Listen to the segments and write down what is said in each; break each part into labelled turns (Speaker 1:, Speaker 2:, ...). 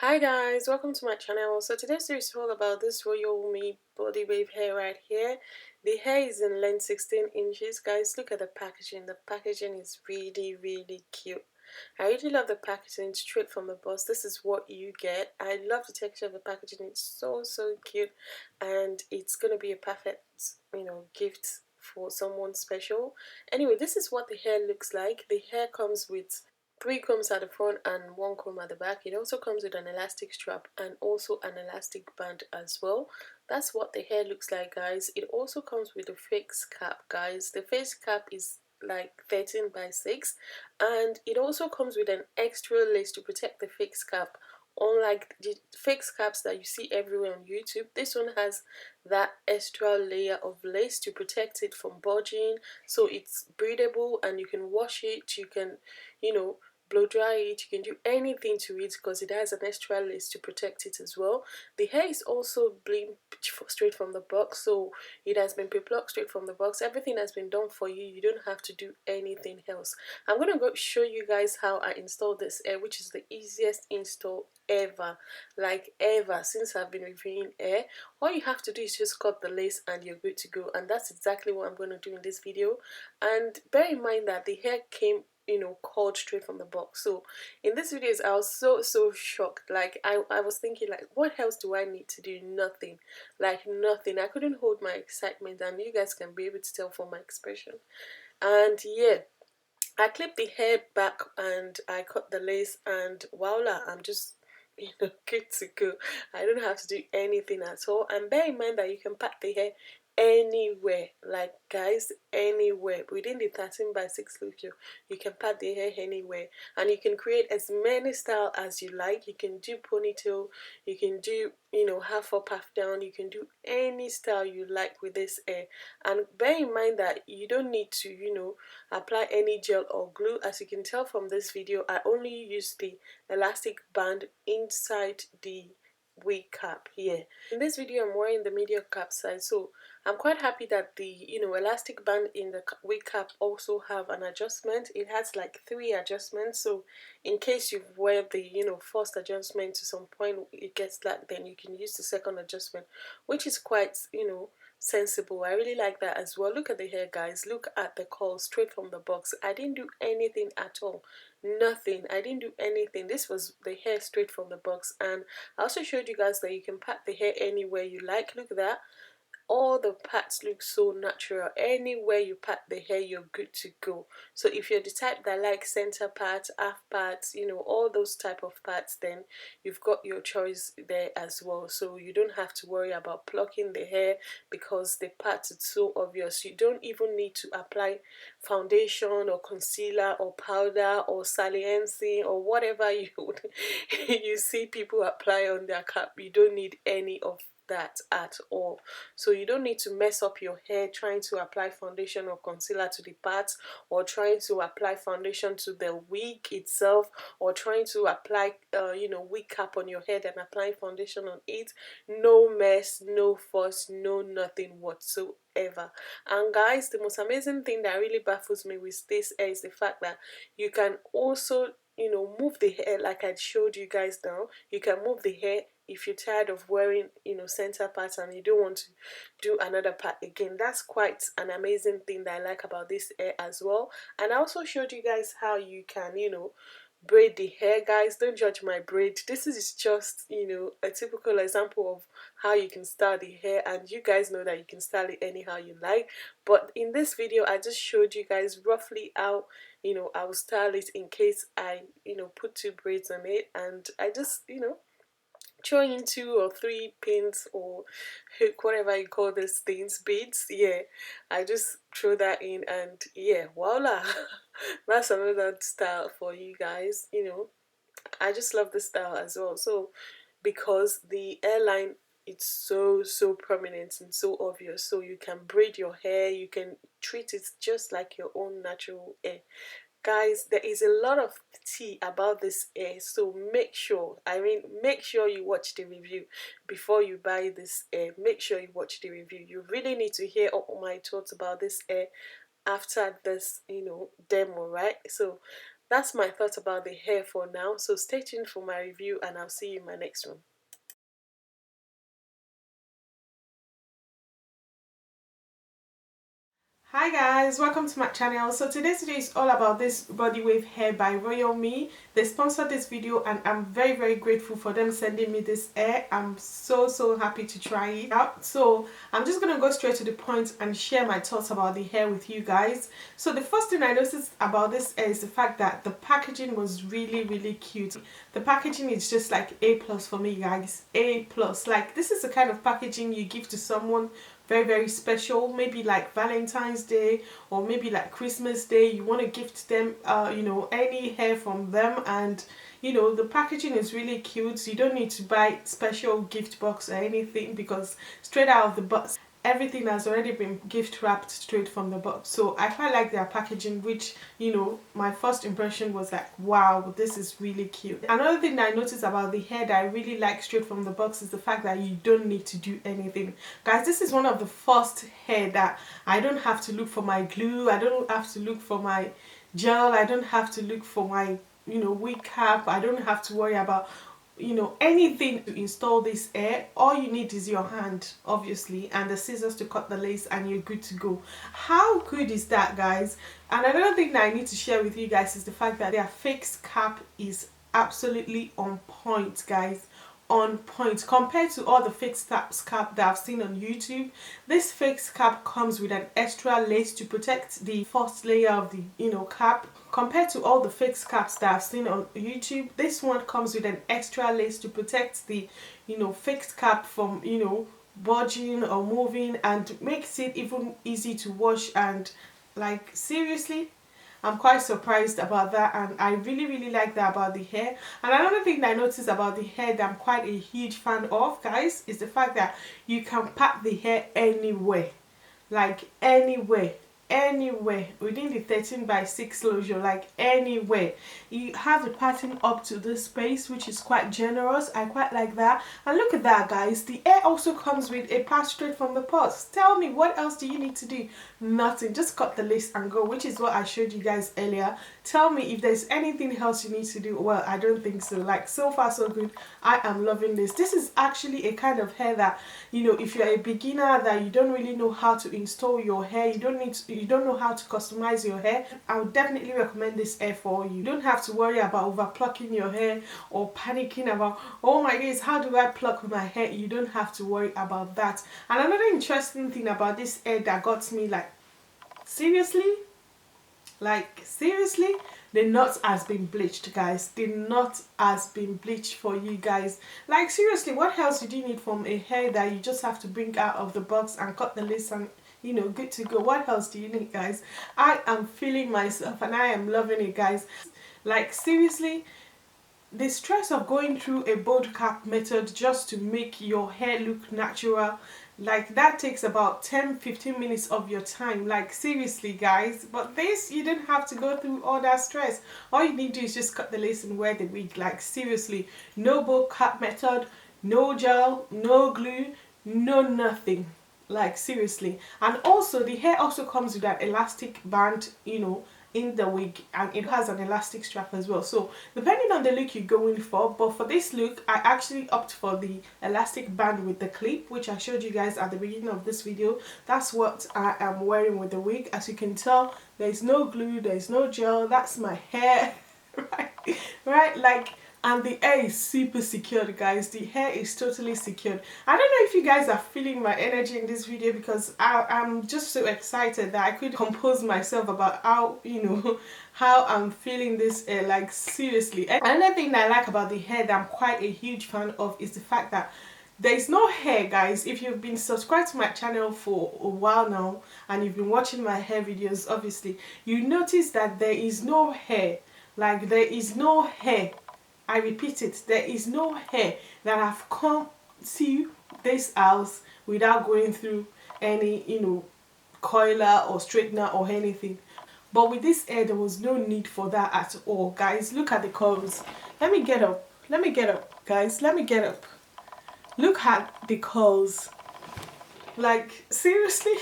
Speaker 1: Hi guys, welcome to my channel. So today's series is all about this Royalme body wave hair right here. The hair is in length 16 inches. Guys, look at the packaging. The packaging is really cute. I really love the packaging straight from the box. This is what you get. I love the texture of the packaging. It's so cute, and it's gonna be a perfect gift for someone special. Anyway, this is what the hair looks like. The hair comes with three combs at the front and one comb at the back. It also comes with an elastic strap and also an elastic band as well. That's what the hair looks like, guys. It also comes with a face cap, guys. The face cap is like 13 by 6, and it also comes with an extra lace to protect the face cap. Unlike the face caps that you see everywhere on YouTube, this one has that extra layer of lace to protect it from budging, so it's breathable and you can wash it, you can blow dry it, you can do anything to it because it has an extra lace to protect it as well. The hair is also bleached straight from the box, so it has been pre-plucked straight from the box. Everything has been done for you. You don't have to do anything else. I'm gonna go show you guys how I installed this hair, which is the easiest install ever, like ever, since I've been reviewing hair. All you have to do is just cut the lace and you're good to go, and that's exactly what I'm going to do in this video. And bear in mind that the hair came cut straight from the box. So in this videos I was so shocked. Like I was thinking, like, what else do I need to do? Nothing. Like nothing. I couldn't hold my excitement, and you guys can be able to tell from my expression. And yeah, I clipped the hair back and I cut the lace, and voila, I'm just good to go. I don't have to do anything at all. And bear in mind that you can pack the hair anywhere, like guys, anywhere within the 13 by 6 look. You can pack the hair anywhere, and you can create as many style as you like. You can do ponytail, you can do half up half down, you can do any style you like with this hair. And bear in mind that you don't need to apply any gel or glue. As you can tell from this video, I only use the elastic band inside the wig cap here. In this video I'm wearing the medium cap size, so I'm quite happy that the elastic band in the wig cap also have an adjustment. It has like 3 adjustments, so in case you wear the first adjustment to some point it gets slack, then you can use the second adjustment, which is quite sensible. I really like that as well. Look at the hair, guys. Look at the curl straight from the box. I didn't do anything at all. Nothing. I didn't do anything. This was the hair straight from the box. And I also showed you guys that you can pat the hair anywhere you like. Look at that. All the parts look so natural. Anywhere you pat the hair, you're good to go. So if you're the type that likes center parts, half parts, all those type of parts, then you've got your choice there as well. So you don't have to worry about plucking the hair because the parts it's so obvious. You don't even need to apply foundation or concealer or powder or saliency or whatever you see people apply on their cap. You don't need any of that at all. So you don't need to mess up your hair trying to apply foundation or concealer to the parts, or trying to apply foundation to the wig itself, or trying to apply wig cap on your head and applying foundation on it. No mess, no fuss, no nothing whatsoever. And guys, the most amazing thing that really baffles me with this hair is the fact that you can also move the hair, like I showed you guys now. You can move the hair if you're tired of wearing center parts and you don't want to do another part again. That's quite an amazing thing that I like about this hair as well. And I also showed you guys how you can braid the hair. Guys, don't judge my braid. This is just a typical example of how you can style the hair, and you guys know that you can style it anyhow you like. But in this video I just showed you guys roughly how I will style it in case I put 2 braids on it, and I just throw in 2 or 3 pins or hook, whatever you call these things, beads. Yeah, I just throw that in, and yeah, voila. That's another style for you guys. I just love the style as well. So because the hairline, it's so prominent and so obvious, so you can braid your hair, you can treat it just like your own natural hair. Guys, there is a lot of tea about this hair, so make sure you watch the review before you buy this hair. Make sure you watch the review. You really need to hear all my thoughts about this hair after this demo, right? So that's my thoughts about the hair for now. So stay tuned for my review, and I'll see you in my next one. Hi guys, welcome to my channel. So today's video is all about this body wave hair by Royalme. They sponsored this video and I'm very grateful for them sending me this hair. I'm so happy to try it out. So I'm just gonna go straight to the point and share my thoughts about the hair with you guys. So the first thing I noticed about this hair is the fact that the packaging was really cute. The packaging is just like A+ for me guys. A+. Like this is the kind of packaging you give to someone very special, maybe like Valentine's Day or maybe like Christmas Day. You want to gift them you know, any hair from them, and you know, the packaging is really cute. You don't need to buy special gift box or anything, because straight out of the box everything has already been gift wrapped straight from the box. So I quite like their packaging, which, you know, my first impression was like, wow, this is really cute. Another thing that I noticed about the hair that I really like straight from the box is the fact that you don't need to do anything. Guys, this is one of the first hair that I don't have to look for my glue, I don't have to look for my gel, I don't have to look for my, you know, wig cap, I don't have to worry about, you know, anything to install this hair. All you need is your hand, obviously, and the scissors to cut the lace, and you're good to go. How good is that, guys? And another thing that I need to share with you guys is the fact that their fixed cap is absolutely on point, guys. On point compared to all the fixed cap that I've seen on YouTube. This fixed cap comes with an extra lace to protect the first layer of the, you know, cap. Compared to all the fixed caps that I've seen on YouTube, this one comes with an extra lace to protect the, you know, fixed cap from, you know, budging or moving, and makes it even easy to wash. And like, seriously, I'm quite surprised about that, and I really like that about the hair. And another thing that I noticed about the hair that I'm quite a huge fan of, guys, is the fact that you can pack the hair anywhere. Like anywhere within the 13x6 closure, like anywhere. You have the pattern up to this space, which is quite generous. I quite like that. And look at that, guys, the hair also comes with a part straight from the purse. Tell me, what else do you need to do? Nothing, just cut the lace and go, which is what I showed you guys earlier. Tell me if there's anything else you need to do. Well, I don't think so. Like, so far so good. I am loving this. This is actually a kind of hair that, you know, if you're a beginner that you don't really know how to install your hair, you don't know how to customize your hair, I would definitely recommend this hair for you. You don't have to worry about over plucking your hair or panicking about, oh my days, how do I pluck my hair? You don't have to worry about that. And another interesting thing about this hair that got me, like, seriously, the knot has been bleached, guys. The knot has been bleached for you guys. Like, seriously, what else do you need from a hair that you just have to bring out of the box and cut the lace and, you know, good to go? What else do you need, guys? I am feeling myself and I am loving it, guys. Like, seriously, the stress of going through a bold cap method just to make your hair look natural, like, that takes about 10-15 minutes of your time. Like, seriously, guys. But this, you don't have to go through all that stress. All you need to do is just cut the lace and wear the wig. Like, seriously, no bold cap method, no gel, no glue, no nothing. Like, seriously. And also, the hair also comes with an elastic band, you know, in the wig, and it has an elastic strap as well. So depending on the look you're going for, but for this look I actually opt for the elastic band with the clip, which I showed you guys at the beginning of this video. That's what I am wearing with the wig. As you can tell, there's no glue, there's no gel. That's my hair. right, like, and the hair is super secured, guys. The hair is totally secured. I don't know if you guys are feeling my energy in this video, because I'm just so excited that I could compose myself about how, you know, how I'm feeling this hair. Like, seriously. And another thing that I like about the hair that I'm quite a huge fan of is the fact that there is no hair, guys. If you've been subscribed to my channel for a while now and you've been watching my hair videos, obviously you notice that there is no hair. Like, there is no hair. I repeat it, there is no hair that have come to this house without going through any, you know, coiler or straightener or anything. But with this hair, there was no need for that at all, guys. Look at the curls. Let me get up, guys. Let me get up. Look at the curls. Like, seriously.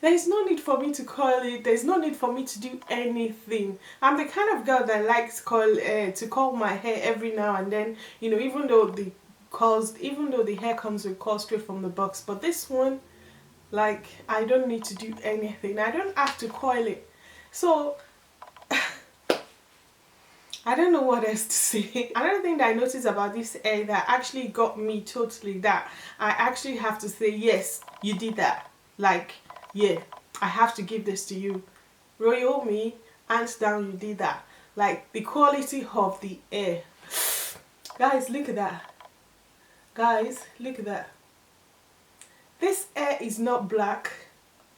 Speaker 1: There's no need for me to coil it. There's no need for me to do anything. I'm the kind of girl that likes to curl my hair every now and then. You know, even though the hair comes with curls straight from the box, but this one, like, I don't need to do anything. I don't have to coil it. So I don't know what else to say. Another thing that I noticed about this hair that actually got me totally, that I actually have to say, yes, you did that. Like, yeah, I have to give this to you. Royalme, hands down, you did that. Like, the quality of the hair. Guys, look at that. Guys, look at that. This hair is not black.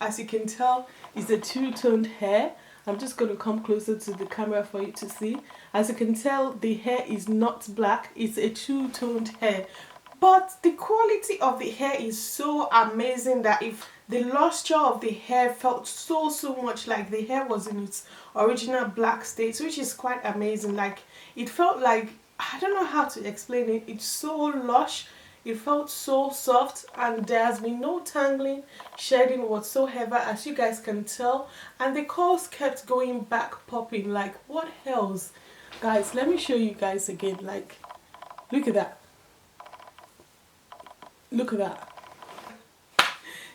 Speaker 1: As you can tell, it's a two-toned hair. I'm just going to come closer to the camera for you to see. As you can tell, the hair is not black. It's a two-toned hair. But the quality of the hair is so amazing that if the luster of the hair felt so much like the hair was in its original black state, which is quite amazing. Like, it felt like, I don't know how to explain it. It's so lush. It felt so soft, and there has been no tangling, shedding whatsoever, as you guys can tell. And the curls kept going back, popping. Like, what else? Guys, let me show you guys again. Like, look at that. Look at that.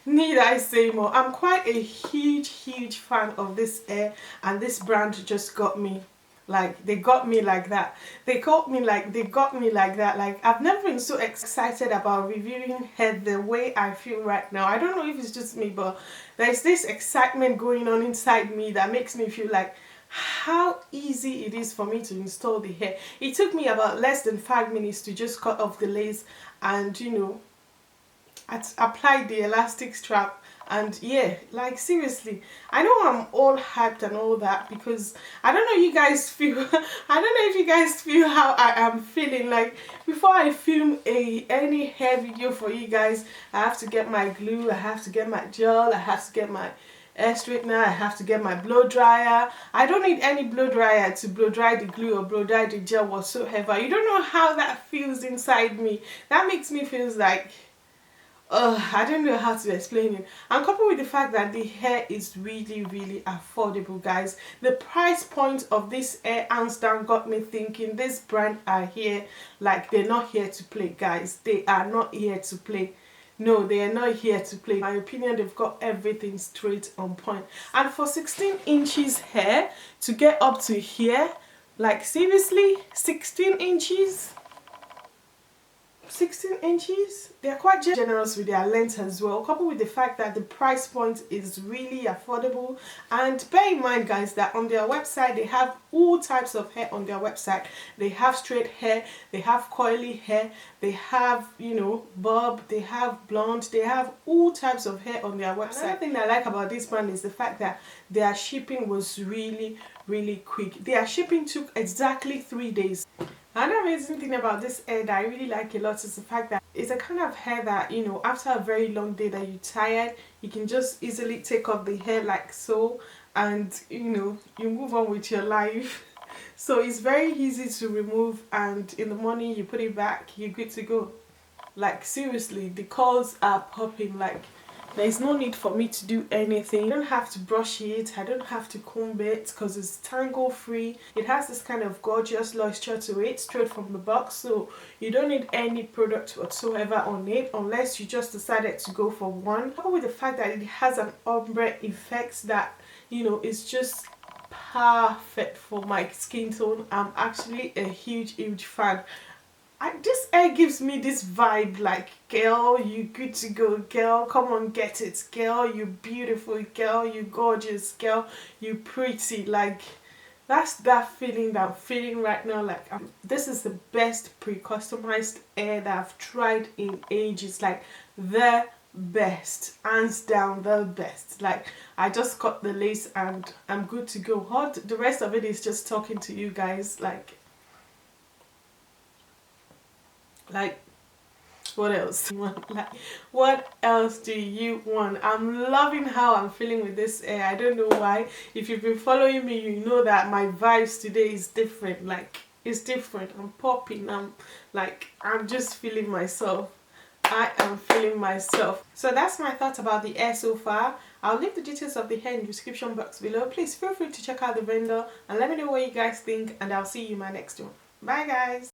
Speaker 1: Need I say more? I'm quite a huge fan of this hair, and this brand just got me. Like, they got me like that. They got me like that. Like, I've never been so excited about reviewing hair the way I feel right now. I don't know if it's just me, but there's this excitement going on inside me that makes me feel like how easy it is for me to install the hair. It took me about less than 5 minutes to just cut off the lace and, you know, applied the elastic strap. And yeah, like, seriously, I know I'm all hyped and all that because I don't know you guys feel I don't know if you guys feel how I am feeling. Like, before I film any hair video for you guys, I have to get my glue, I have to get my gel, I have to get my hair straightener, I have to get my blow dryer. I don't need any blow dryer to blow dry the glue or blow dry the gel whatsoever. You don't know how that feels inside me. That makes me feel like, I don't know how to explain it. And coupled with the fact that the hair is really affordable, guys. The price point of this hair, hands down, got me thinking this brand are here. Like, they're not here to play, guys. They are not here to play. No, they are not here to play. In my opinion, they've got everything straight on point. And for 16 inches hair to get up to here, like, seriously, 16 inches? 16 inches, they're quite generous with their length as well, coupled with the fact that the price point is really affordable. And bear in mind, guys, that on their website they have all types of hair on their website. They have straight hair, they have coily hair, they have, you know, bob, they have blonde, they have all types of hair on their website. Another thing I like about this brand is the fact that their shipping was really quick. Their shipping took exactly 3 days. Another amazing thing about this hair that I really like a lot is the fact that it's a kind of hair that, you know, after a very long day that you're tired, you can just easily take off the hair like so, and, you know, you move on with your life. So it's very easy to remove, and in the morning you put it back, you're good to go. Like, seriously, the curls are popping. Like, there's no need for me to do anything. I don't have to brush it, I don't have to comb it because it's tangle free. It has this kind of gorgeous luster to it straight from the box, so you don't need any product whatsoever on it unless you just decided to go for one. Coupled with the fact that it has an ombre effect that, you know, is just perfect for my skin tone. I'm actually a huge fan. This hair gives me this vibe like, girl, you good to go, girl, come on, get it, girl, you beautiful, girl, you gorgeous, girl, you pretty. Like, that's that feeling that I'm feeling right now. Like, this is the best pre-customized hair that I've tried in ages. Like, the best, hands down, the best. Like, I just cut the lace and I'm good to go. The rest of it is just talking to you guys. Like, what else? Like, what else do you want? I'm loving how I'm feeling with this hair. I don't know why. If you've been following me, you know that my vibes today is different. Like, it's different. I'm popping. I'm just feeling myself. I am feeling myself. So that's my thoughts about the hair so far. I'll leave the details of the hair in the description box below. Please feel free to check out the vendor and let me know what you guys think, and I'll see you in my next one. Bye guys.